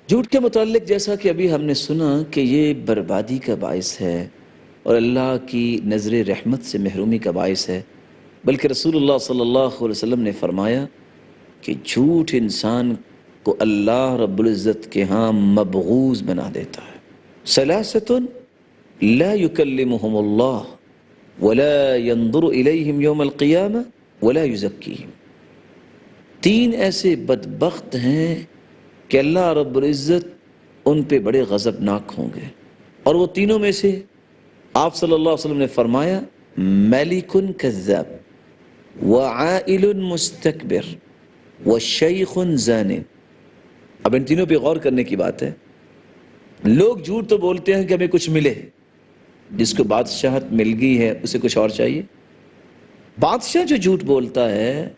جھوٹ کے متعلق جیسا کہ ابھی ہم نے سنا کہ یہ بربادی کا باعث ہے اور اللہ کی نظر رحمت سے محرومی کا باعث ہے، بلکہ رسول اللہ صلی اللہ علیہ وسلم نے فرمایا کہ جھوٹ انسان کو اللہ رب العزت کے ہاں مبغوض بنا دیتا ہے۔ ثلاثۃ لا يكلمهم اللہ ولا ينظر الیہم یوم القیامہ ولا یزکیہم، تین ایسے بدبخت ہیں کہ اللہ رب العزت ان پہ بڑے غضبناک ہوں گے، اور وہ تینوں میں سے آپ صلی اللہ علیہ وسلم نے فرمایا ملک کذاب وعائل مستکبر وشیخ زان۔ اب ان تینوں پہ غور کرنے کی بات ہے۔ لوگ جھوٹ تو بولتے ہیں کہ ہمیں کچھ ملے، جس کو بادشاہت مل گئی ہے اسے کچھ اور چاہیے۔ بادشاہ جو جھوٹ بولتا ہے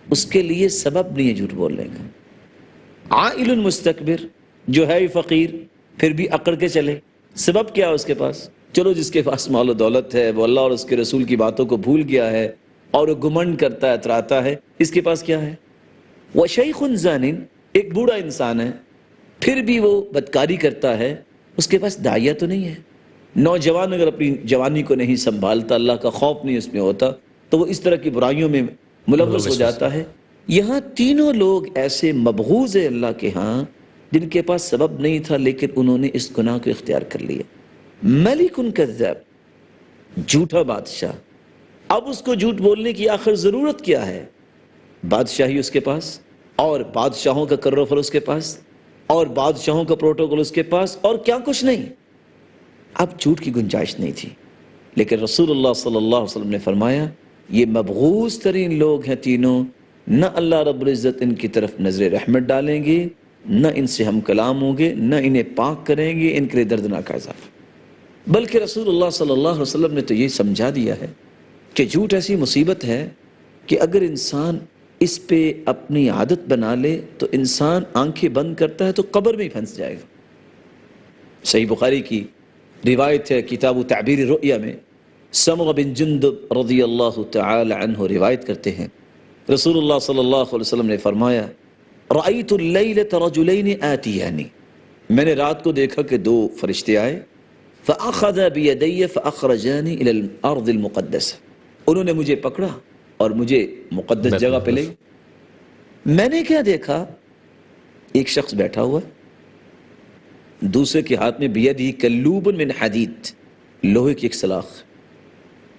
اس کے لیے سبب نہیں ہے جھوٹ بولنے کا۔ عائل مستکبر، جو ہے فقیر پھر بھی اکڑ کے چلے، سبب کیا ہے اس کے پاس؟ چلو جس کے پاس مال و دولت ہے، وہ اللہ اور اس کے رسول کی باتوں کو بھول گیا ہے اور وہ گمنڈ کرتا ہے، اتراتا ہے، اس کے پاس کیا ہے؟ وشیخ زان، ایک بوڑھا انسان ہے پھر بھی وہ بدکاری کرتا ہے، اس کے پاس داعیہ تو نہیں ہے۔ نوجوان اگر اپنی جوانی کو نہیں سنبھالتا، اللہ کا خوف نہیں اس میں ہوتا، تو وہ اس طرح کی برائیوں میں ملوث ہو جاتا ہے۔ یہاں تینوں لوگ ایسے مبغوض ہیں اللہ کے ہاں جن کے پاس سبب نہیں تھا لیکن انہوں نے اس گناہ کو اختیار کر لیا۔ ملک کذاب، جھوٹا بادشاہ۔ اب اس کو جھوٹ بولنے کی آخر ضرورت کیا ہے؟ بادشاہی اس کے پاس، اور بادشاہوں کا کر و فر اس کے پاس، اور بادشاہوں کا پروٹوکول اس کے پاس، اور کیا کچھ نہیں۔ اب جھوٹ کی گنجائش نہیں تھی، لیکن رسول اللہ صلی اللہ علیہ وسلم نے فرمایا یہ مبغوض ترین لوگ ہیں تینوں، نہ اللہ رب العزت ان کی طرف نظر رحمت ڈالیں گے، نہ ان سے ہم کلام ہوں گے، نہ انہیں پاک کریں گے، ان کے لیے دردناک عذاب۔ بلکہ رسول اللہ صلی اللہ علیہ وسلم نے تو یہ سمجھا دیا ہے کہ جھوٹ ایسی مصیبت ہے کہ اگر انسان اس پہ اپنی عادت بنا لے تو انسان آنکھیں بند کرتا ہے تو قبر میں ہی پھنس جائے گا۔ صحیح بخاری کی روایت ہے، کتاب تعبیر الرؤیا میں سمغ بن جندب رضی اللہ تعالی عنہ روایت کرتے ہیں، رسول اللہ صلی اللہ علیہ وسلم نے فرمایا رأیت اللیلۃ رجلین آتیانی، میں نے رات کو دیکھا کہ دو فرشتے آئے، فأخذا بیدی فأخرجانی الی الارض المقدسہ، انہوں نے مجھے پکڑا اور مجھے مقدس جگہ پہ لے گئے۔ میں نے کیا دیکھا؟ ایک شخص بیٹھا ہوا ہے، دوسرے کے ہاتھ میں بیدی کلوب من حدید، لوہے کی ایک سلاخ،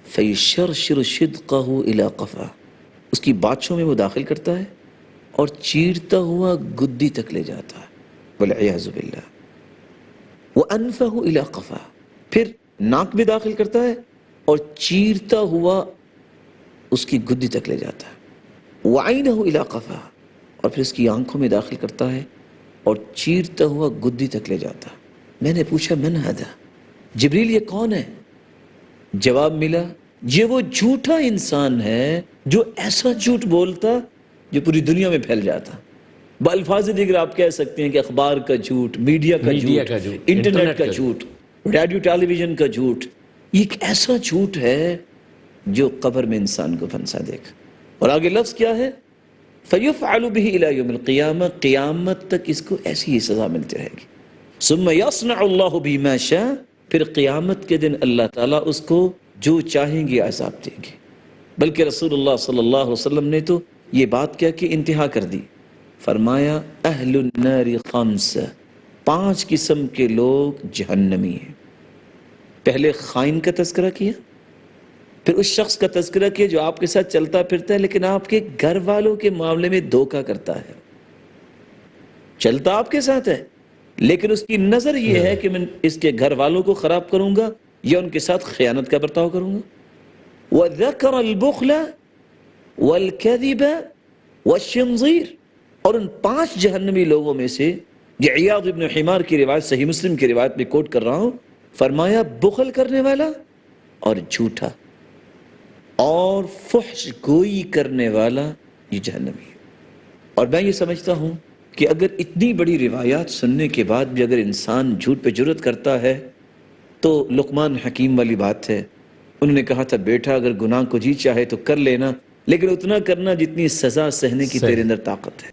فیشرشر شدقہ الی قفا، اس کی باتشوں میں وہ داخل کرتا ہے اور چیرتا ہوا گدی تک لے جاتا ہے، والعیاذ باللہ، وانفہ الی قفا، پھر ناک میں داخل کرتا ہے اور چیرتا ہوا اس کی گدی تک لے جاتا ہے، وعینہ الی قفا، اور پھر اس کی آنکھوں میں داخل کرتا ہے اور چیرتا ہوا گدی تک لے جاتا ہے۔ میں نے پوچھا من ھذا، جبریل یہ کون ہے؟ جواب ملا یہ وہ جھوٹا انسان ہے جو ایسا جھوٹ بولتا جو پوری دنیا میں پھیل جاتا۔ بالفاظ دیگر آپ کہہ سکتے ہیں کہ اخبار کا جھوٹ، میڈیا کا جھوٹ، انٹرنیٹ کا جھوٹ، ریڈیو ٹیلی ویژن کا جھوٹ، یہ ایک ایسا جھوٹ ہے جو قبر میں انسان کو پھنسا دے گا۔ اور آگے لفظ کیا ہے؟ فَيُفْعَلُ بِهِ إِلَى يَوْمِ الْقِيَامَةِ، قیامت تک اس کو ایسی ہی سزا ملتی رہے گی۔ ثُمَّ يَصْنَعُ اللَّهُ بِهِ مَا شَاءَ، پھر قیامت کے دن اللہ تعالیٰ اس کو جو چاہیں گے عذاب دیں گے۔ بلکہ رسول اللہ صلی اللہ علیہ وسلم نے تو یہ بات کہہ کے انتہا کر دی، فرمایا اہل النار خمس، 5 قسم کے لوگ جہنمی ہیں۔ پہلے خائن کا تذکرہ کیا، پھر اس شخص کا تذکرہ کیا جو آپ کے ساتھ چلتا پھرتا ہے لیکن آپ کے گھر والوں کے معاملے میں دھوکہ کرتا ہے، چلتا آپ کے ساتھ ہے لیکن اس کی نظر یہ ہے کہ میں اس کے گھر والوں کو خراب کروں گا یا ان کے ساتھ خیانت کا برتاؤ کروں گا۔ وَذَكَرَ الْبُخْلَ وَالْكَذِبَ وَالشِّنْظِيرَ، اور ان 5 جہنمی لوگوں میں سے یہ عیاض ابن حمار کی روایت صحیح مسلم کی روایت میں کوٹ کر رہا ہوں، فرمایا بخل کرنے والا اور جھوٹا اور فحش گوئی کرنے والا یہ جہنمی ہے۔ اور میں یہ سمجھتا ہوں کہ اگر اتنی بڑی روایات سننے کے بعد بھی اگر انسان جھوٹ پہ جرأت کرتا ہے تو لقمان حکیم والی بات ہے، انہوں نے کہا تھا بیٹا اگر گناہ کو جی چاہے تو کر لینا، لیکن اتنا کرنا جتنی سزا سہنے کی تیرے اندر طاقت ہے۔